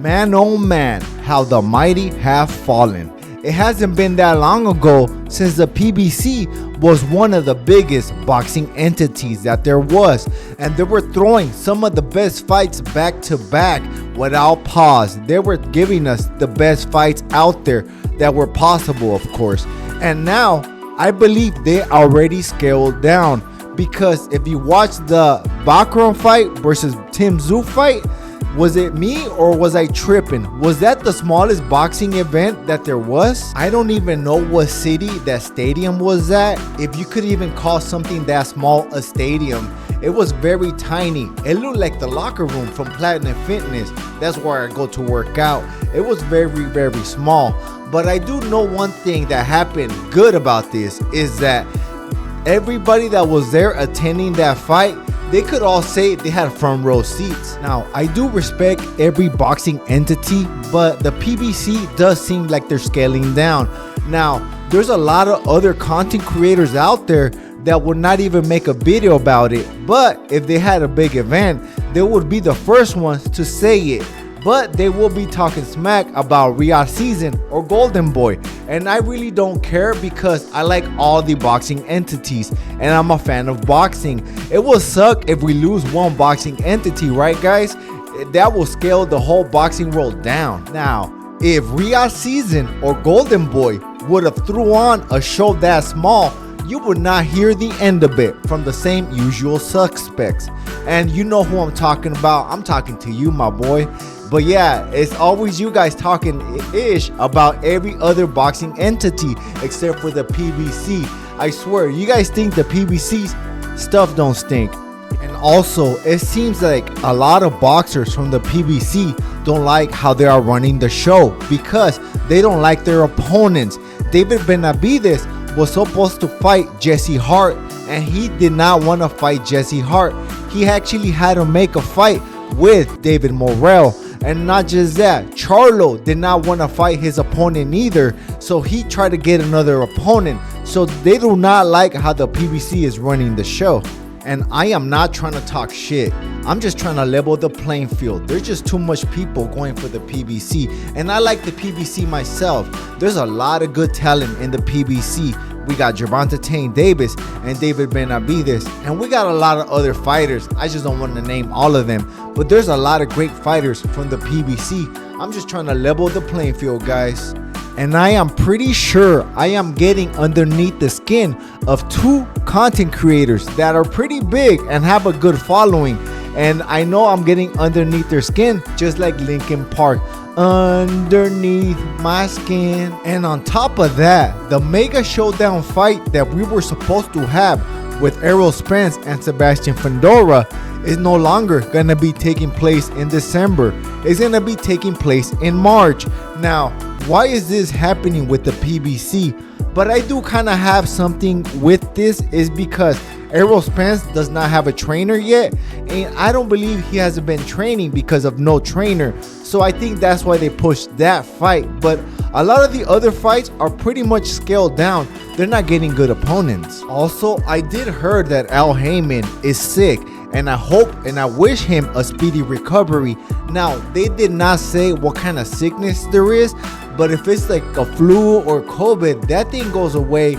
Man oh man, how the mighty have fallen. It hasn't been that long ago since the PBC was one of the biggest boxing entities that there was, and they were throwing some of the best fights back to back without pause. They were giving us the best fights out there that were possible, of course. And now I believe they already scaled down, because if you watch the BOXEO fight versus Tim Tszyu fight, was it me or was I tripping? Was that the smallest boxing event that there was? I don't even know what city that stadium was at. If you could even call something that small a stadium. It was very tiny. It looked like the locker room from Platinum Fitness. That's where I go to work out. It was very small. But I do know one thing that happened good about this is that everybody that was there attending that fight, they could all say they had front row seats. Now, I do respect every boxing entity, but the PBC does seem like they're scaling down. Now, there's a lot of other content creators out there that would not even make a video about it, but if they had a big event, they would be the first ones to say it. But they will be talking smack about Riyadh Season or Golden Boy, and I really don't care because I like all the boxing entities and I'm a fan of boxing. It will suck if we lose one boxing entity, right guys? That will scale the whole boxing world down. Now, if Riyadh Season or Golden Boy would have threw on a show that small, you would not hear the end of it from the same usual suspects. And you know who I'm talking about. I'm talking to you, my boy. But yeah, it's always you guys talking ish about every other boxing entity except for the PBC. I swear, you guys think the PBC's stuff don't stink. And also, it seems like a lot of boxers from the PBC don't like how they are running the show because they don't like their opponents. David Benavidez was supposed to fight Jesse Hart, and he did not want to fight Jesse Hart. He actually had to make a fight with David Morrell. And not just that, Charlo did not want to fight his opponent either, so he tried to get another opponent. So they do not like how the PBC is running the show. And I am not trying to talk shit. I'm just trying to level the playing field. There's just too much people going for the PBC, and I like the PBC myself. There's a lot of good talent in the PBC. We got Gervonta Tank Davis and David Benavidez, and we got a lot of other fighters. I just don't want to name all of them, but there's a lot of great fighters from the PBC. I'm just trying to level the playing field, guys. And I am pretty sure I am getting underneath the skin of two content creators that are pretty big and have a good following. And I know I'm getting underneath their skin, just like Linkin Park, underneath my skin. And on top of that, the mega showdown fight that we were supposed to have with Errol Spence and Sebastian Fundora is no longer gonna be taking place in December. It's gonna be taking place in March. Now, why is this happening with the PBC? But I do kind of have something with this, is because Errol Spence does not have a trainer yet, and I don't believe he hasn't been training because of no trainer. So I think that's why they pushed that fight. But a lot of the other fights are pretty much scaled down. They're not getting good opponents. Also, I did heard that Al Heyman is sick, and I hope and I wish him a speedy recovery. Now, they did not say what kind of sickness there is, but if it's like a flu or COVID, that thing goes away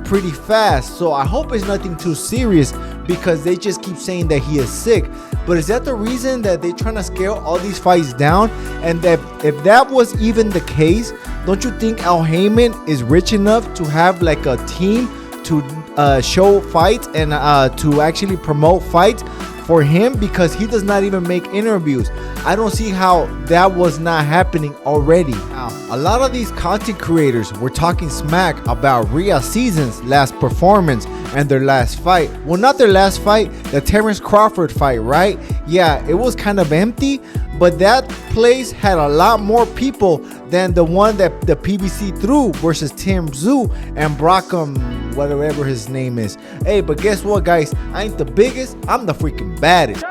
pretty fast. So I hope it's nothing too serious, because they just keep saying that he is sick. But is that the reason that they're trying to scale all these fights down? And that if that was even the case, don't you think Al Heyman is rich enough to have like a team to show fights and to actually promote fights for him? Because he does not even make interviews. I don't see how that was not happening already. Now, a lot of these content creators were talking smack about Riyadh Season's last performance and their last fight. Well, not their last fight, the Terrence Crawford fight, right? Yeah, it was kind of empty, but that place had a lot more people than the one that the PBC threw versus Tim Tszyu and Brockham, whatever his name is. Hey, but guess what, guys? I ain't the biggest, I'm the freaking baddest.